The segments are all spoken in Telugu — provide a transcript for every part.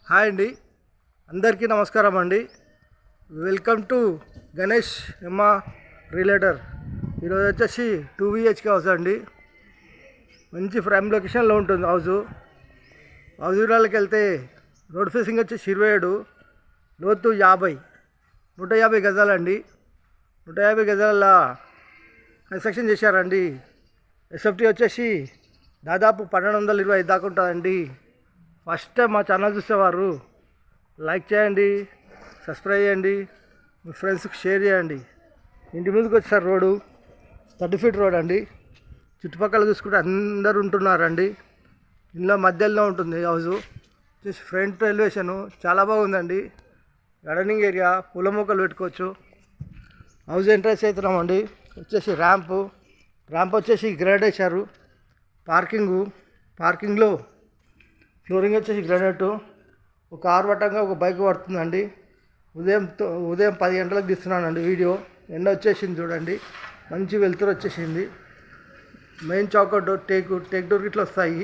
హాయ్ అండి, అందరికీ నమస్కారం అండి. వెల్కమ్ టు గణేష్ ఎమ్మ రియల్టర్. ఈరోజు వచ్చేసి 2 BHK హౌస్ అండి. మంచి ప్రైమ్ లొకేషన్లో ఉంటుంది హౌస్ వివరాలకు వెళ్తే రోడ్ ఫేసింగ్ వచ్చేసి 27, లోతు 50, 150 గజాలండి. 150 గజాల కన్స్ట్రక్షన్ చేశారండి. ఎస్ఎఫ్టీ వచ్చేసి దాదాపు 1225 దాకా ఉంటుందండి. ఫస్ట్ టైం మా ఛానల్ చూసేవారు లైక్ చేయండి, సబ్స్క్రైబ్ చేయండి, మీ ఫ్రెండ్స్కి షేర్ చేయండి. ఇంటి ముందుకు వచ్చారు రోడ్డు 30 ఫీట్ రోడ్ అండి. చుట్టుపక్కల చూసుకుంటే అందరు ఉంటున్నారండి. ఇంట్లో మధ్యలో ఉంటుంది హౌస్. వచ్చేసి ఫ్రంట్ ఎలివేషను చాలా బాగుందండి. గార్డెనింగ్ ఏరియా, పూల మొక్కలు పెట్టుకోవచ్చు. హౌస్ ఎంట్రన్స్ అవుతున్నామండి. వచ్చేసి ర్యాంప్ వచ్చేసి గ్రానైట్ వేశారు. పార్కింగ్లో ఫ్లోరింగ్ వచ్చేసి గ్రానైట్. ఒక కారు పట్టంగా ఒక బైక్ పడుతుందండి. ఉదయం 10 గంటలకు తీస్తున్నానండి వీడియో. ఎండ వచ్చేసింది చూడండి, మంచి వెలుతురు వచ్చేసింది. మెయిన్ చౌకట్ టేక్ డోర్ ఇట్లా వస్తాయి.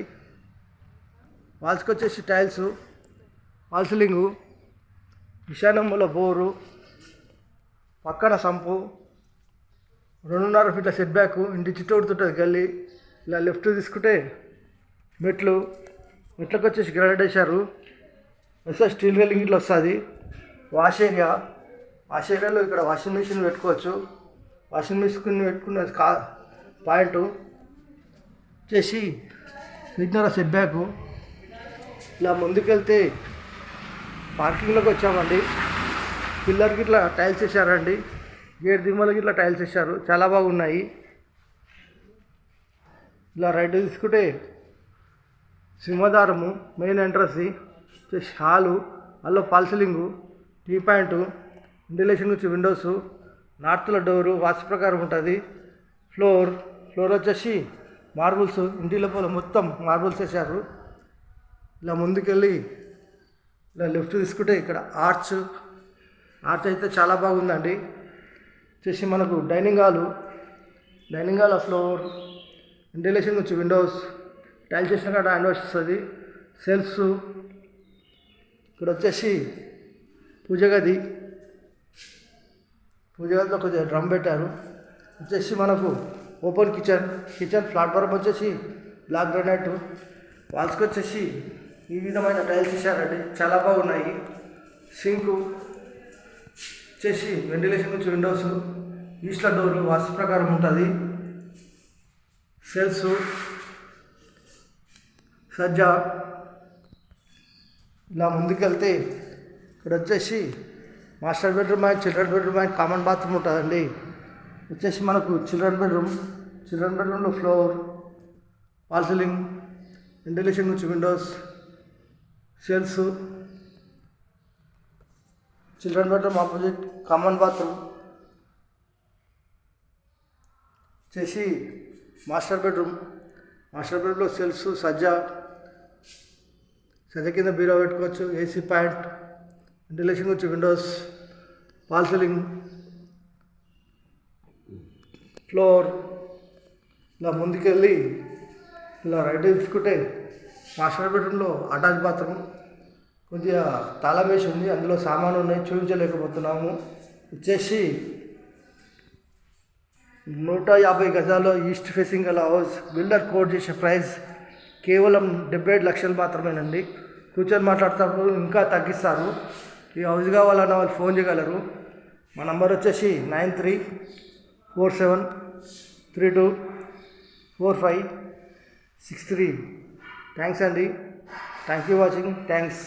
వాల్స్కి వచ్చేసి టైల్స్, వాల్ సీలింగు, ఈశాన్యంలో బోరు, పక్కన సంపు, 2.5 ఫీట్ల సెట్ బ్యాక్. ఇంటి చుట్టూ ఉంటుంది గల్లీ. ఇలా లెఫ్ట్ తీసుకుంటే మెట్లకు వచ్చేసి గ్రానైట్ వేశారు. స్టీల్ రైలింగ్ ఇట్లా వస్తుంది. వాష్ ఏరియాలో ఇక్కడ వాషింగ్ మిషన్ పెట్టుకోవచ్చు. వాషింగ్ మిషన్ పెట్టుకున్న పాయింట్ వచ్చేసి ఇన్నర సెట్ బ్యాక్. ఇలా ముందుకెళ్తే పార్కింగ్లోకి వచ్చామండి. పిల్లర్కి ఇట్లా టైల్స్ వేసారండి. గేట్ దిమ్మలకి ఇట్లా టైల్స్ వేసారు, చాలా బాగున్నాయి. ఇలా రైట్ తీసుకుంటే సింహదారము, మెయిన్ ఎంట్రన్స్ వచ్చేసి హాలు, అల్లో fall ceiling, tea point, ventilation వచ్చి విండోస్, నార్త్లో డోరు వాస్తు ప్రకారం ఉంటుంది. ఫ్లోర్ వచ్చేసి మార్బుల్స్, ఇంటి లోపల మొత్తం మార్బుల్స్ వేసారు. ఇలా ముందుకెళ్ళి ఇలా లెఫ్ట్ తీసుకుంటే ఇక్కడ ఆర్చ్ అయితే చాలా బాగుందండి. వచ్చేసి మనకు డైనింగ్ హాల్ ఫ్లోర్, వెంటిలేషన్ వచ్చి విండోస్, టైల్స్ చేసిన కాడ హ్యాండ్ వాష్ వస్తుంది. సెల్ఫ్స్, ఇక్కడ వచ్చేసి పూజ గదిలో కొద్దిగా డ్రమ్ పెట్టారు. వచ్చేసి మనకు ఓపెన్ కిచెన్ ప్లాట్ఫారం వచ్చేసి బ్లాక్ గ్రానైట్. వాల్స్కి వచ్చేసి ఈ విధమైన టైల్స్ ఇచ్చారండి, చాలా బాగున్నాయి. సింకు వచ్చేసి వెంటిలేషన్ వచ్చి విండోస్, ఈస్ట్ల డోర్లు వాస్తు ప్రకారం ఉంటుంది. సెల్స్, సజ్జా. ఇలా ముందుకెళ్తే ఇక్కడ వచ్చేసి master bedroom and children bedroom and common bathroom ఉంటుందండి. వచ్చేసి మనకు చిల్డ్రన్ బెడ్రూమ్లో ఫ్లోర్, వాల్ సీలింగ్, వెంటిలేషన్ వచ్చి Windows, cells. Children bedroom opposite common bathroom. వచ్చేసి మాస్టర్ బెడ్రూమ్లో సెల్స్, సజ్జ కింద బీరో పెట్టుకోవచ్చు. ఏసీ పాయింట్, వెంటిలేషన్ వచ్చి విండోస్, వాల్ సీలింగ్, ఫ్లోర్. ఇలా ముందుకెళ్ళి ఇలా రైట్ తీసుకుంటే మాస్టర్ బెడ్రూమ్లో అటాచ్ బాత్రూమ్. కొద్దిగా తాళం వేసి ఉంది, అందులో సామాను ఉన్నాయి, చూపించలేకపోతున్నాము. వచ్చేసి 150 గజాల్లో ఈస్ట్ ఫేసింగ్ గల హౌస్. బిల్డర్ కోట్ చేసే ప్రైస్ కేవలం 77 లక్షలు మాత్రమేనండి. కూర్చొని మాట్లాడతారు, ఇంకా తగ్గిస్తారు. ఈ హౌస్ కావాలన్న వాళ్ళు ఫోన్ చేయగలరు. మా నంబర్ వచ్చేసి 9347324563. థ్యాంక్స్ అండి. Thank you watching. థ్యాంక్స్.